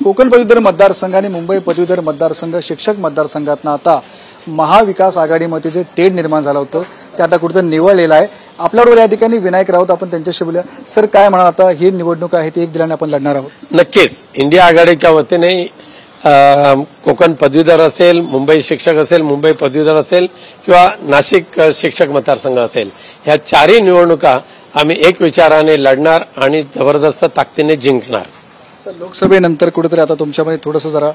कोकण पदवीधर मतदारसंघ आणि मुंबई पदवीधर मतदारसंघ शिक्षक मतदारसंघातनं आता महाविकास आघाडीमध्ये जे तेढ निर्माण झालं होतं ते आता कुठेतरी निवळलेलं आहे। आपल्याबरोबर या ठिकाणी विनायक राऊत, आपण त्यांच्याशी बोलूया। सर, काय म्हणाल, आता ही निवडणूक आहे ती एक दिलाने आपण लढणार आहोत? नक्कीच इंडिया आघाडीच्या वतीने कोकण पदवीधर असेल, मुंबई शिक्षक असेल, मुंबई पदवीधर असेल किंवा नाशिक शिक्षक मतदारसंघ असेल, ह्या चारही निवडणुका आम्ही एक विचाराने लढणार आणि जबरदस्त ताकदीने जिंकणार। सर, लोकसभेनंतर कुठेतरी आता तुमच्यामध्ये थोडंसं जरा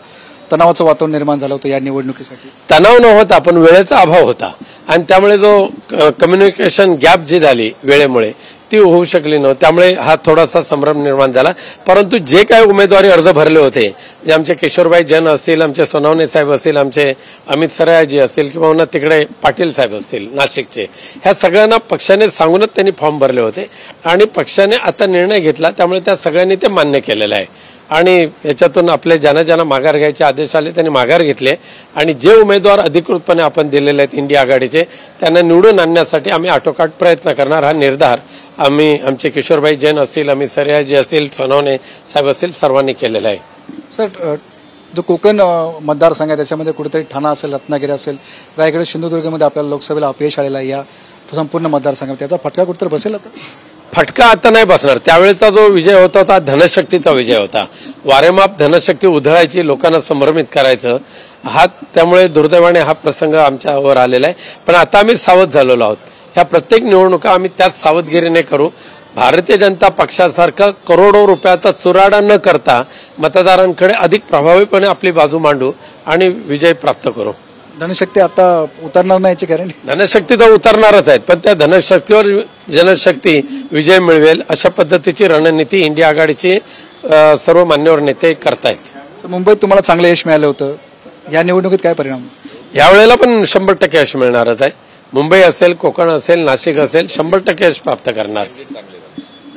तणावाचं वातावरण निर्माण झालं होतं या निवडणुकीसाठी? तणाव न होता, पण वेळेचा अभाव होता आणि त्यामुळे जो कम्युनिकेशन गॅप जी झाली वेळेमुळे ती होऊ शकली नव्हती, त्यामुळे हा थोडासा संभ्रम निर्माण झाला। परंतु जे काही उमेदवारी अर्ज भरले होते, जे आमचे किशोरभाई जैन असतील, आमचे सोनवणे साहेब असतील, आमचे अमित सरायजी असतील किंवा तिकडे पाटील साहेब असतील नाशिकचे, ह्या सगळ्यांना पक्षाने सांगूनच त्यांनी फॉर्म भरले होते आणि पक्षाने आता निर्णय घेतला, त्यामुळे त्या सगळ्यांनी ते मान्य केलेलं आहे आणि याच्यातून आपले ज्यांना माघार घ्यायचे आदेश आले त्यांनी माघार घेतले आणि जे उमेदवार अधिकृतपणे आपण दिलेले आहेत इंडिया आघाडीचे, त्यांना निवडून आणण्यासाठी आम्ही आटोकाट प्रयत्न करणार। हा निर्धार आम्ही आमचे किशोरभाई जैन असतील, अमित सरायजी असतील, सोनवणे साहेब असतील, सर्वांनी केलेला आहे। सर, जो कोकण मतदारसंघ आहे त्याच्यामध्ये कुठेतरी ठाणा असेल, रत्नागिरी असेल, रायगड, सिंधुदुर्गमध्ये आपल्याला लोकसभेला अपयश आलेला आहे। या संपूर्ण मतदारसंघात त्याचा फटका कुठेतरी बसेल? आता फटका आता नाही बसणार। त्यावेळेचा जो विजय होता तो धनशक्तीचा विजय होता। वारेमाप धनशक्ती उधळायची, लोकांना संभ्रमित करायचं, त्यामुळे दुर्दैवाने हा प्रसंग आमच्यावर आलेला आहे। पण आता आम्ही सावध झालेलो आहोत। ह्या प्रत्येक निवडणुका आम्ही त्याच सावधगिरीने करू। भारतीय जनता पक्षासारखा करोडो रुपयाचा चुराडा न करता मतदारांकडे अधिक प्रभावीपणे आपली बाजू मांडू आणि विजय प्राप्त करू। धनशक्ती आता उतरणार नाही याची गॅरंटी? धनशक्ती तर उतरणारच आहेत, पण त्या धनशक्तीवर जनशक्ती विजय मिळवेल अशा पद्धतीची रणनीती इंडिया आघाडीची सर्व मान्यवर नेते करतायत। मुंबईत तुम्हाला चांगलं यश मिळालं होतं, या निवडणुकीत काय परिणाम? यावेळेला पण 100% यश मिळणारच आहे। मुंबई असेल, कोकण असेल, नाशिक असेल, 100% यश प्राप्त करणार।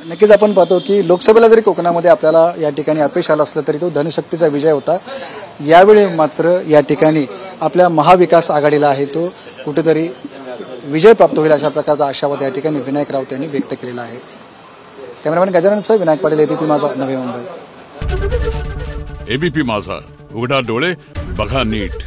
नक्कीच आपण पाहतो की लोकसभेला जरी कोकणामध्ये आपल्याला या ठिकाणी अपयश आलं असलं तरी तो धनशक्तीचा विजय होता। यावेळी मात्र या ठिकाणी आपल्या महाविकास आघाडीला आहे तो कुठेतरी विजय प्राप्त होईल अशा प्रकारचा आशावाद या ठिकाणी विनायक राऊत यांनी व्यक्त केलेला आहे। कॅमेरामॅन गजाननसह विनायक पाटील, एबीपी माझा, नवी मुंबई। एबीपी माझा, उघडा डोळे बघा नीट।